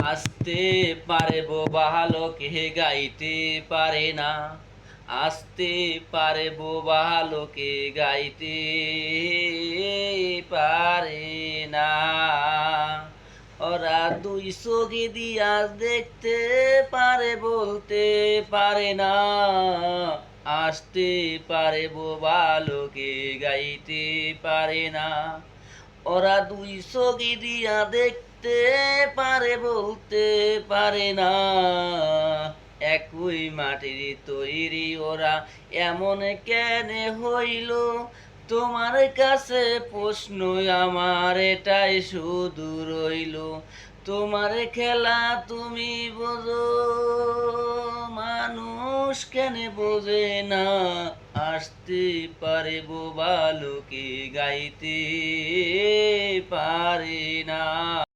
আসতে পারে বোবা লোকে গাইতে পারে না। আসতে পারে বোবা লোকে গাইতে পারে না। ওরা দুই চোখে দিয়া দেখতে পারে বলতে পারে না। আসতে পারে বোবা লোকে গাইতে পারে না। ওরা দুই চোখে দিয়া দেখতে পারে বলতে পারে না। একই মাটির তৈরি ওরা এমন কেন হইল? তোমার কাছে প্রশ্ন আমার এটাই শুধু রইল। তোমার খেলা তুমি বোঝো, মানুষ কেন বোঝে না? আসতে পারে বোবা লোকে গাইতে পারে না।